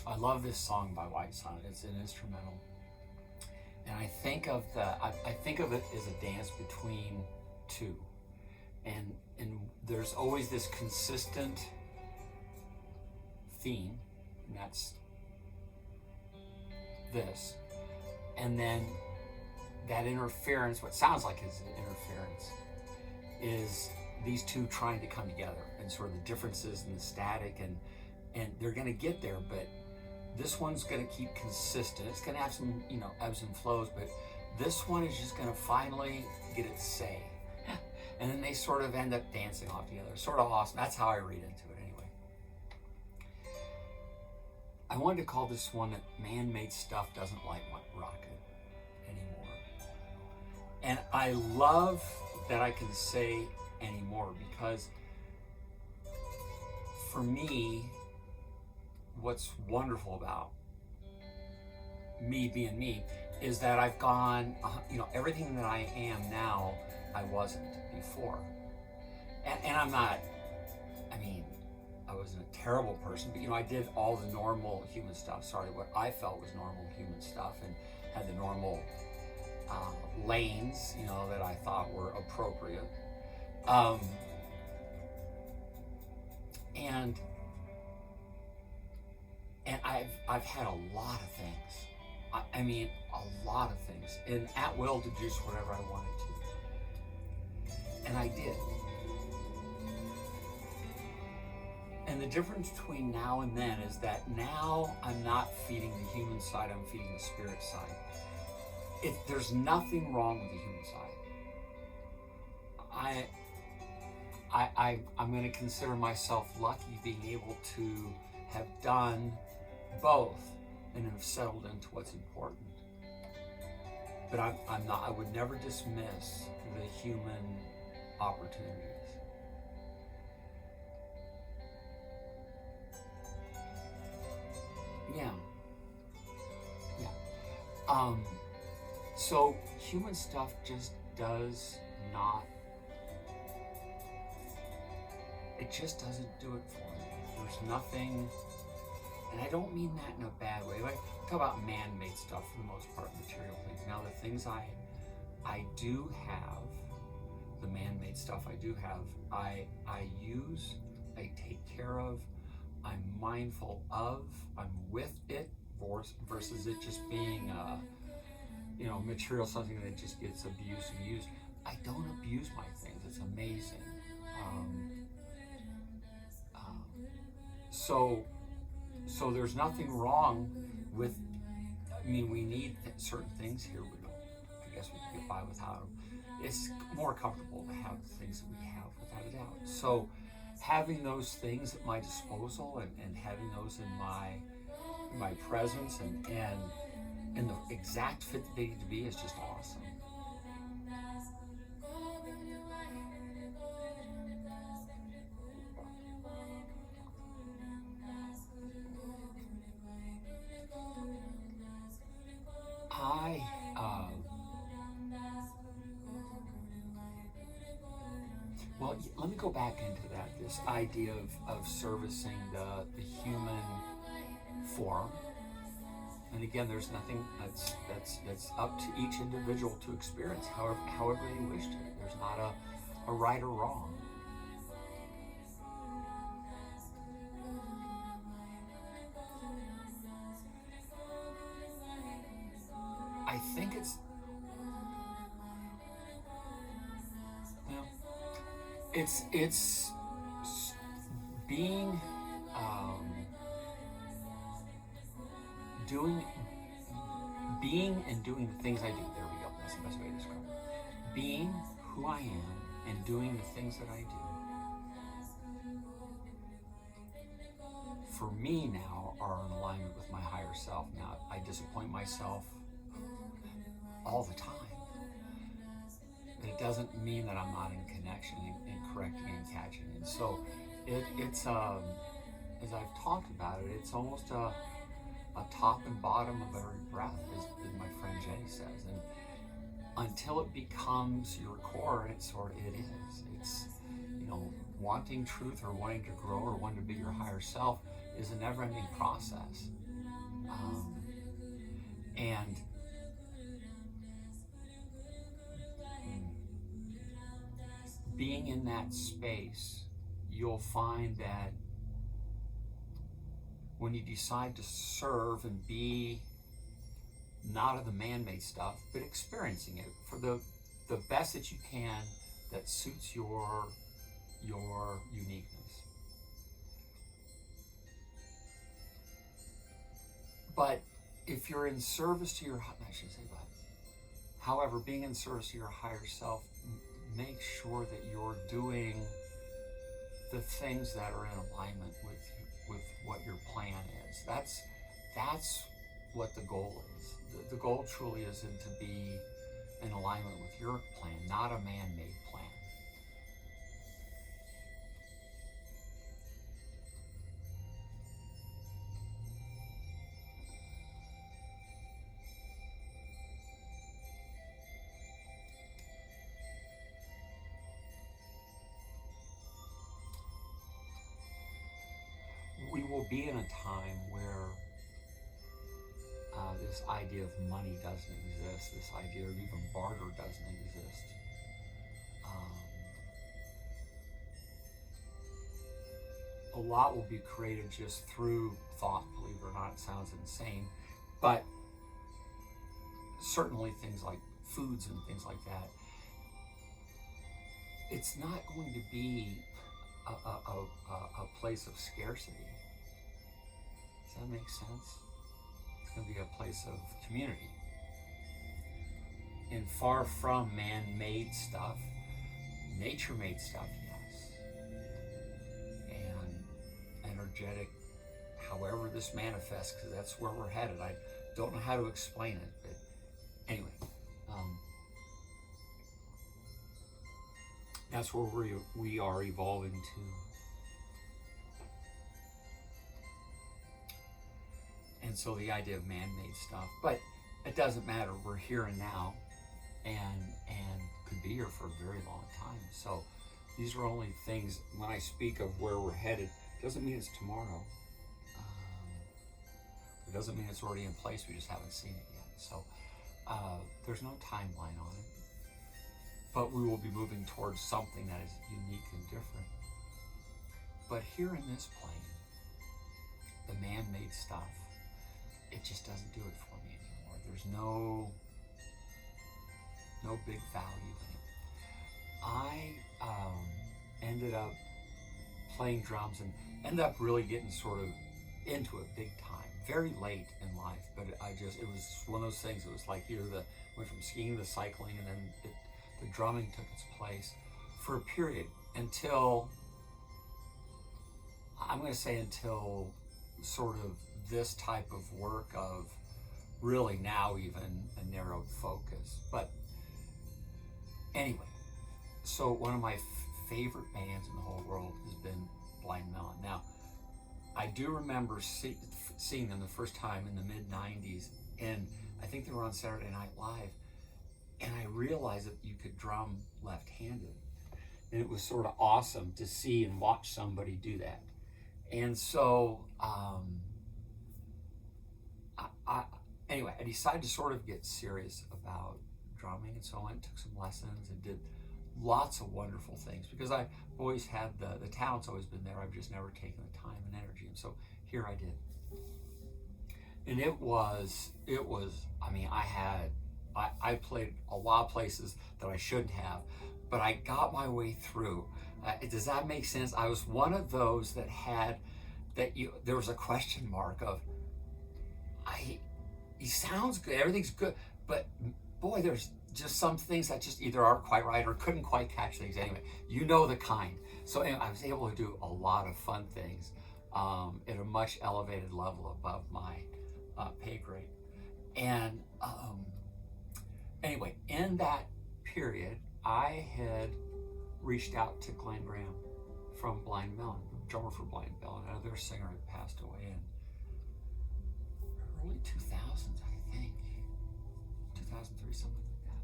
I love this song by White Sun. It's an instrumental, and I think of it as a dance between two, and there's always this consistent theme, and that's this, and then that interference, what sounds like is an interference, is these two trying to come together, and sort of the differences in the static, and they're going to get there, but this one's going to keep consistent. It's going to have some, ebbs and flows, but this one is just going to finally get its say. And then they sort of end up dancing off together. Sort of awesome. That's how I read into it anyway. I wanted to call this one that Man-Made Stuff Doesn't Like Rocket Anymore. And I love that I can say anymore, because for me, what's wonderful about me being me is that I've gone, everything that I am now, I wasn't before. And I'm not, I wasn't a terrible person, but I did all the normal human stuff. What I felt was normal human stuff, and had the normal lanes, that I thought were appropriate. And I've had a lot of things. A lot of things, and at will to do whatever I wanted to, and I did. And the difference between now and then is that now I'm not feeding the human side; I'm feeding the spirit side. There's nothing wrong with the human side. I'm going to consider myself lucky being able to have done both and have settled into what's important. But I'm not. I would never dismiss the human opportunities. Yeah. So human stuff just does not. It just doesn't do it for me. There's nothing, and I don't mean that in a bad way. Like, talk about man-made stuff for the most part, material things. Now, the things I do have, the man-made stuff I do have, I use, I take care of, I'm mindful of, I'm with it, versus it just being, material, something that just gets abused and used. I don't abuse my things. It's amazing. So there's nothing wrong with. We need certain things here. I guess we can get by without them. It's more comfortable to have the things that we have, without a doubt. So having those things at my disposal, and having those in my presence, and the exact fit that they need to be, is just awesome. Well, let me go back into that. This idea of servicing the human form, and again, there's nothing that's up to each individual to experience however they wish to. There's not a right or wrong. I think it's being being and doing the things I do. There we go. That's the best way to describe it. Being who I am and doing the things that I do, for me now, are in alignment with my higher self. Now, I disappoint myself all the time. But it doesn't mean that I'm not in connection and correcting and catching. And so it's as I've talked about it, it's almost a top and bottom of every breath, as my friend Jenny says. And until it becomes your core, it is. It's wanting truth, or wanting to grow, or wanting to be your higher self, is a never-ending process. And being in that space, you'll find that when you decide to serve and be not of the man-made stuff, but experiencing it for the best that you can, that suits your uniqueness. But if you're in service to your, I shouldn't say but, however, being in service to your higher self, make sure that you're doing the things that are in alignment with what your plan is. That's what the goal is. The goal truly isn't to be in alignment with your plan, not a man-made plan. We will be in a time where this idea of money doesn't exist, this idea of even barter doesn't exist. A lot will be created just through thought, believe it or not. It sounds insane, but certainly things like foods and things like that, it's not going to be a place of scarcity. Does that make sense? It's going to be a place of community. And far from man-made stuff, nature-made stuff, yes. And energetic, however this manifests, because that's where we're headed. I don't know how to explain it, but anyway. That's where we are evolving to. And so the idea of man-made stuff, but it doesn't matter. We're here and now, and could be here for a very long time. So these are only things. When I speak of where we're headed, doesn't mean it's tomorrow. It doesn't mean it's already in place. We just haven't seen it yet. So there's no timeline on it. But we will be moving towards something that is unique and different. But here in this plane, the man-made stuff, it just doesn't do it for me anymore. There's no big value in it. I ended up playing drums and ended up really getting sort of into it big time, very late in life. But it was one of those things. It was like went from skiing to cycling, and then the drumming took its place for a period until sort of this type of work of really now even a narrowed focus. But anyway, so one of my favorite bands in the whole world has been Blind Melon. Now, I do remember seeing them the first time in the mid-90s, and I think they were on Saturday Night Live. And I realized that you could drum left-handed. And it was sort of awesome to see and watch somebody do that. And so, anyway, I decided to sort of get serious about drumming. And so I went and took some lessons and did lots of wonderful things, because I've always had the talent's always been there. I've just never taken the time and energy. And so here I did. And it was, I mean, I played a lot of places that I shouldn't have, but I got my way through. Does that make sense? I was one of those that there was a question mark of, he sounds good, everything's good, but boy, there's just some things that just either aren't quite right or couldn't quite catch things. Anyway, you know the kind. So anyway, I was able to do a lot of fun things at a much elevated level above my pay grade. And anyway, in that period, I had reached out to Glenn Graham from Blind Melon, drummer for Blind Melon. Another singer had passed away in early 2000s, I think, 2003, something like that,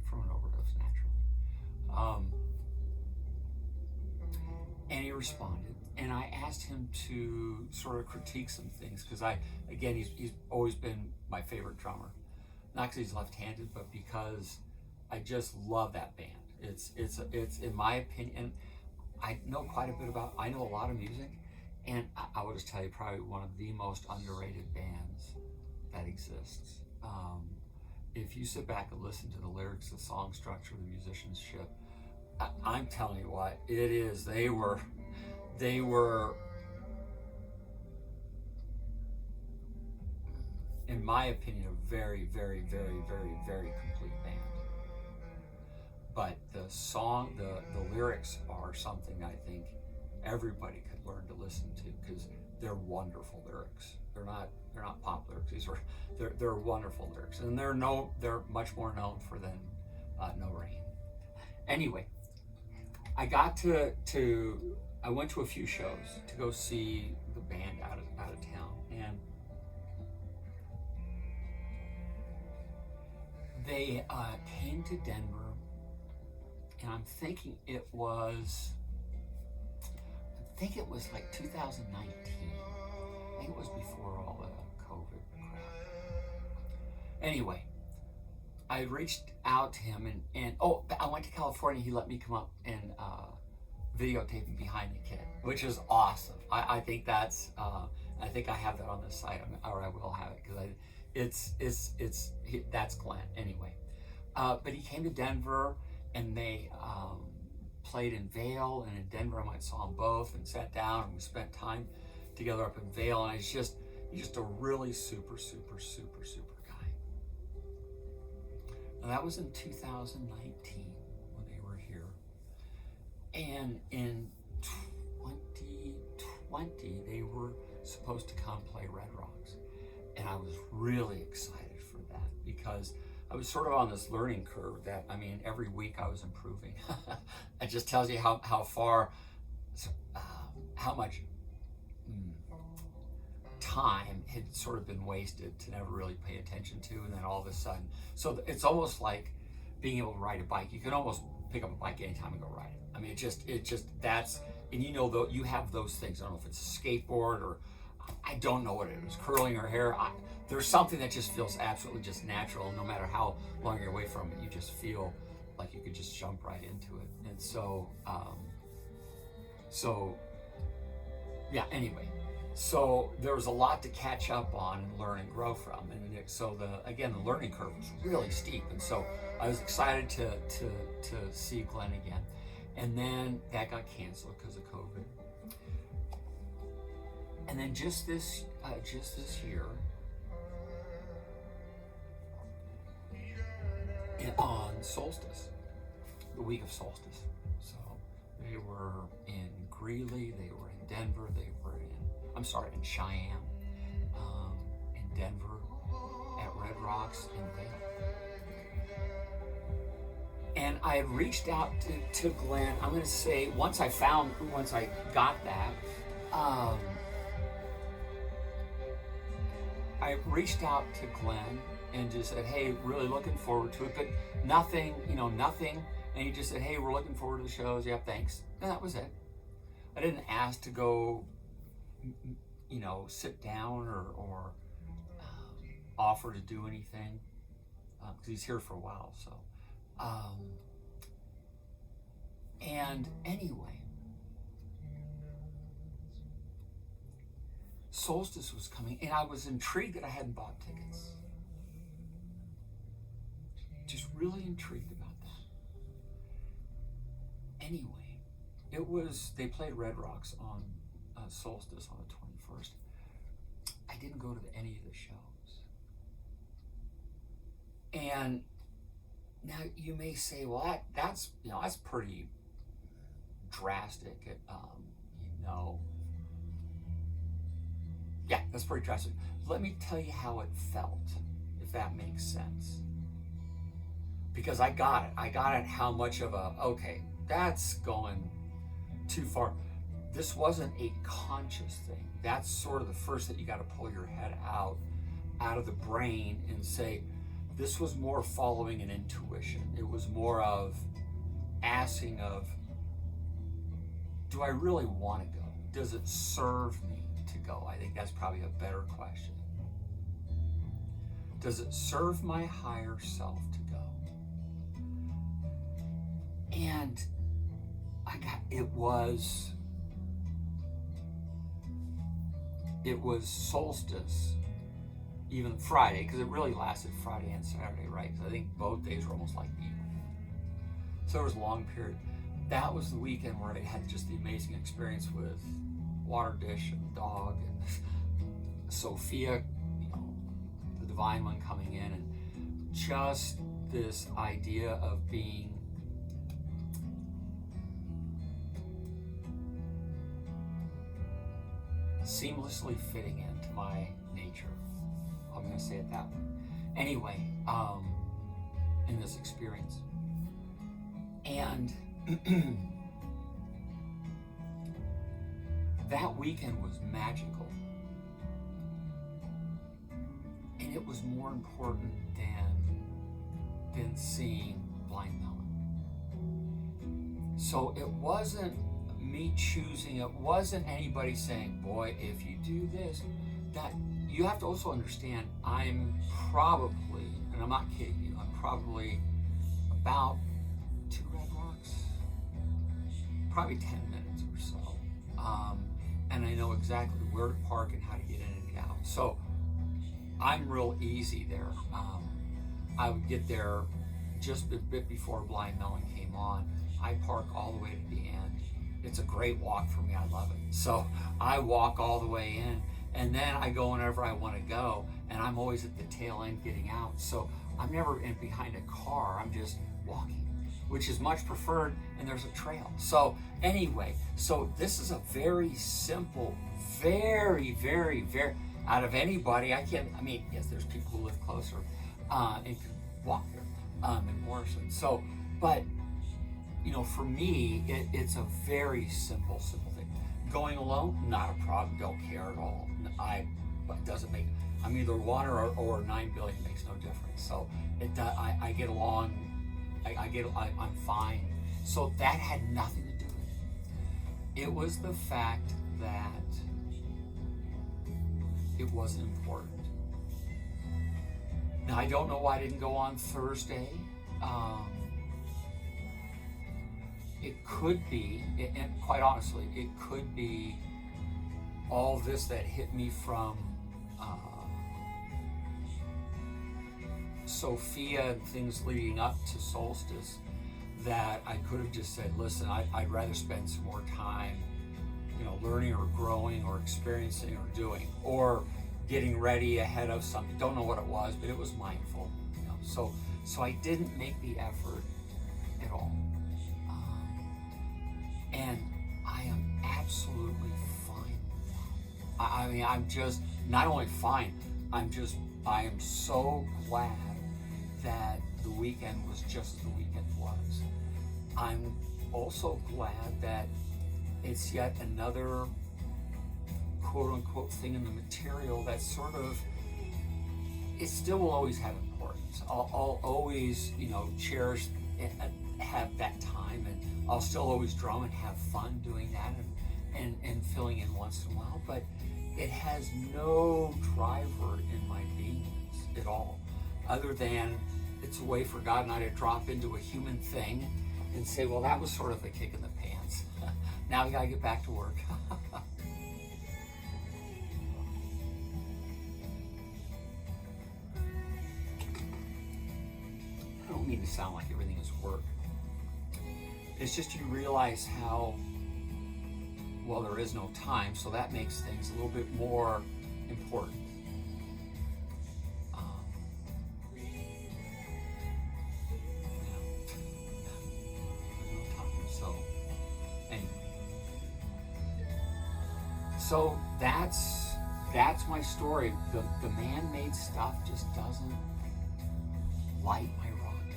from an overdose, naturally. And he responded, and I asked him to sort of critique some things because he's always been my favorite drummer, not because he's left-handed, but because I just love that band. It's in my opinion, I know quite a bit about. I know a lot of music, and I will just tell you, probably one of the most underrated bands that exists. If you sit back and listen to the lyrics, the song structure, the musicianship, I'm telling you what it is. They were, in my opinion, a very, very, very, very, very complete band. But the song, the lyrics are something I think everybody could learn to listen to because they're wonderful lyrics. They're not pop lyrics. They're wonderful lyrics, and they're much more known for than No Rain. Anyway, I went to a few shows to go see the band out of town, and they came to Denver, and I'm thinking it was like 2019. I think it was before all the COVID crap. Anyway, I reached out to him and I went to California. He let me come up and videotape me behind the kit, which is awesome. I think that's I think I have that on the site, or I will have it because that's Glenn anyway. But he came to Denver and they played in Vail and in Denver. I went and saw them both and sat down and we spent time together up in Vail, and he's just a really super guy. Now that was in 2019 when they were here, and in 2020 they were supposed to come play Red Rocks, and I was really excited for that because I was sort of on this learning curve that, I mean, every week I was improving. It just tells you how far, how much time had sort of been wasted to never really pay attention to, and then all of a sudden, so it's almost like being able to ride a bike. You can almost pick up a bike anytime and go ride it. I mean, it just that's, and though you have those things. I don't know if it's a skateboard or I don't know what it is, curling her hair. There's something that just feels absolutely just natural. No matter how long you're away from it, you just feel like you could just jump right into it. And so yeah, anyway, so there was a lot to catch up on and learn and grow from. And so the learning curve was really steep. And so I was excited to see Glenn again. And then that got canceled because of COVID. And then just this year, on solstice, the week of solstice. So they were in Greeley, they were in Denver, they were in Cheyenne, in Denver, at Red Rocks, in Vail. And I had reached out to Glenn. I'm going to say once I got that, I reached out to Glenn and just said, hey, really looking forward to it, but nothing. And he just said, hey, we're looking forward to the shows. Yeah, thanks. And that was it. I didn't ask to go, sit down or offer to do anything because he's here for a while. So, and anyway, Solstice was coming, and I was intrigued that I hadn't bought tickets. Just really intrigued about that. Anyway, they played Red Rocks on Solstice on the 21st. I didn't go to any of the shows. And now you may say, well, that's pretty drastic. Yeah, that's pretty drastic. Let me tell you how it felt, if that makes sense. Because I got it how much of okay, that's going too far. This wasn't a conscious thing. That's sort of the first that you got to pull your head out of the brain and say, this was more following an intuition. It was more of asking of, do I really want to go? does it serve me to go? I think that's probably a better question. Does it serve my higher self to go? And it was solstice, even Friday, because it really lasted Friday and Saturday, right? Because I think both days were almost like equal. So there was a long period. That was the weekend where I had just the amazing experience with Water Dish and the dog and Sophia, the divine one coming in, and just this idea of being seamlessly fitting into my nature. I'm going to say it that way. Anyway, in this experience. And that weekend was magical. And it was more important than seeing Blind Melon. So it wasn't me choosing, it wasn't anybody saying, boy, if you do this, that. You have to also understand, I'm probably, and I'm not kidding you, I'm probably about 2 Red Rocks, probably 10 minutes or so. And I know exactly where to park and how to get in and get out. So I'm real easy there. I would get there just a bit before Blind Melon came on. I park all the way to the end. It's a great walk for me, I love it. So I walk all the way in. And then I go whenever I want to go, and I'm always at the tail end getting out. So I'm never behind a car, I'm just walking, which is much preferred, and there's a trail. So anyway, so this is a very simple, very, very, very, out of anybody, yes, there's people who live closer and can walk there in Morrison. So, but, for me, it's a very simple thing. Going alone, not a problem, don't care at all. It doesn't make, I'm either 1 or 9 billion, makes no difference. So I get along, I'm fine. So that had nothing to do with it. It was the fact that it wasn't important. Now, I don't know why I didn't go on Thursday. It could be, and quite honestly, it could be all this that hit me from Sophia and things leading up to solstice, that I could have just said, listen, I'd rather spend some more time, learning or growing or experiencing or doing, or getting ready ahead of something. Don't know what it was, but it was mindful. So I didn't make the effort at all. And I am absolutely fine with that. I'm just not only fine, I am so glad that the weekend was just as the weekend was. I'm also glad that it's yet another quote unquote thing in the material that sort of, it still will always have importance. I'll always, cherish and have that time, and I'll still always drum and have fun doing that and filling in once in a while, but it has no driver in my beingness at all, other than it's a way for God and I to drop into a human thing and say, well, that was sort of a kick in the pants. Now we gotta get back to work. I don't mean to sound like everything is work. It's just you realize how, well, there is no time, so that makes things a little bit more important. So that's my story. The man-made stuff just doesn't light my rocket.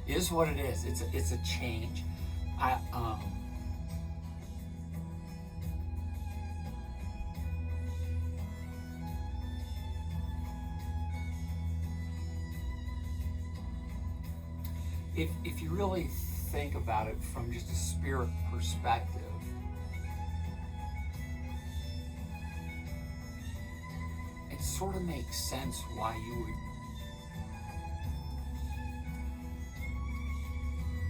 It is what it is. It's a change. If you really think about it from just a spirit perspective, it sort of makes sense why you would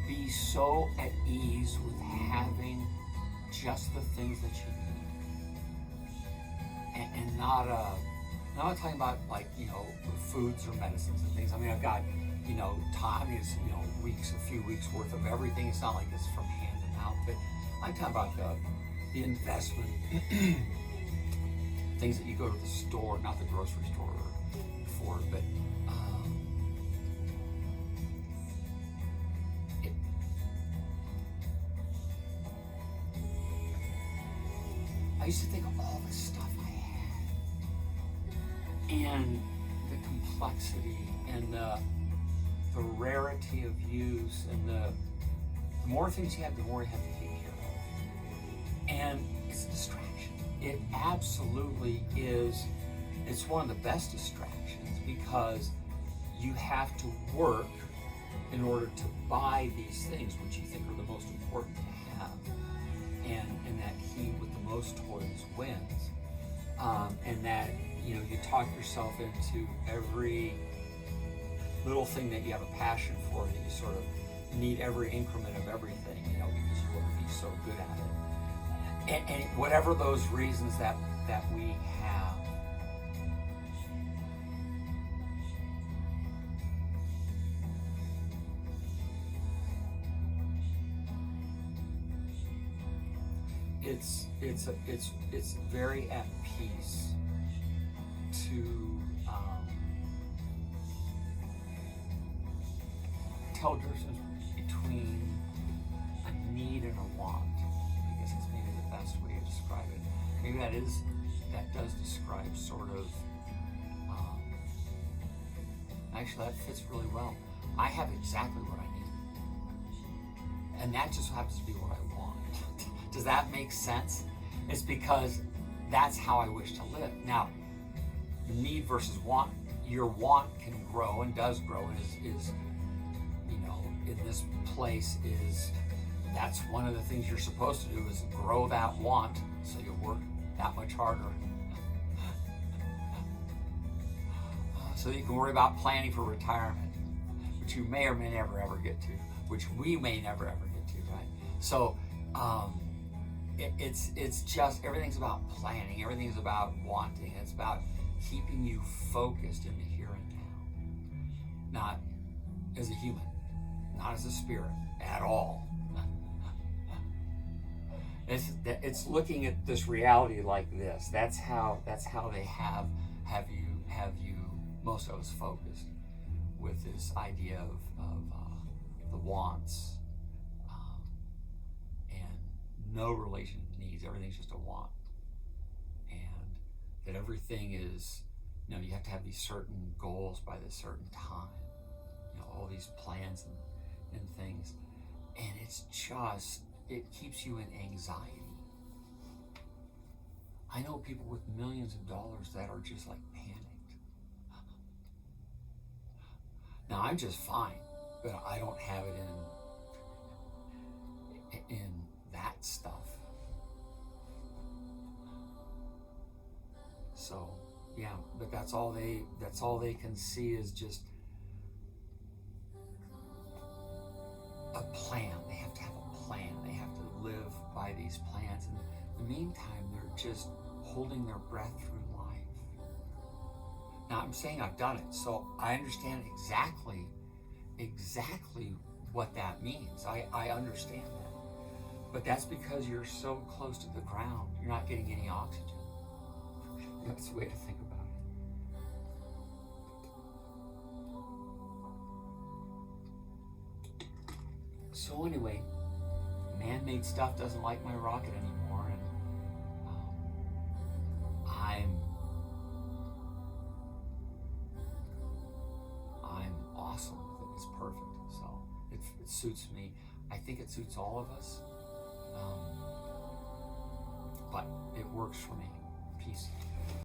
be so at ease with having just the things that you need, and not I'm not talking about, like, foods or medicines and things. I mean, I've got, time is, weeks, a few weeks worth of everything. It's not like it's from hand to mouth, but I'm talking about the investment things that you go to the store, not the grocery store, for, but I used to think of all the stuff I had, and the complexity, and the rarity of use, and the more things you have, the more you have to take care of. And it's a distraction. It absolutely is. It's one of the best distractions, because you have to work in order to buy these things, which you think are the most important to have. And that he with the most toys wins. And that, you talk yourself into every little thing that you have a passion for, that you sort of need every increment of everything, because you want to be so good at it. And whatever those reasons that we have, it's very at peace to tell the difference between a need and a want. I guess that's maybe the best way to describe it. Maybe that does describe sort of. Actually, that fits really well. I have exactly what I need, and that just happens to be what I want. Does that make sense? It's because that's how I wish to live. Now, need versus want. Your want can grow and does grow, and is in this place that's one of the things you're supposed to do, is grow that want, so you work that much harder. So you can worry about planning for retirement, which you may or may never ever get to, which we may never ever get to, right? So it's just, everything's about planning, everything's about wanting, it's about keeping you focused in the here and now, not as a human, not as a spirit at all. It's looking at this reality like this. That's how they have you, most of us, focused with this idea of the wants, and no relation to needs. Everything's just a want, and that everything is, you have to have these certain goals by this certain time. All these plans and things, and it keeps you in anxiety. I know people with millions of dollars that are just like panicked. Now, I'm just fine, but I don't have it in that stuff. So yeah, but that's all they can see, is just a plan. They have to have a plan. They have to live by these plans. And in the meantime, they're just holding their breath through life. Now, I'm saying I've done it, so I understand exactly what that means. I understand that. But that's because you're so close to the ground, you're not getting any oxygen. That's the way to think about it. So anyway, man-made stuff doesn't like my rocket anymore, and I'm awesome with it. It's perfect. So it suits me. I think it suits all of us, but it works for me. Peace.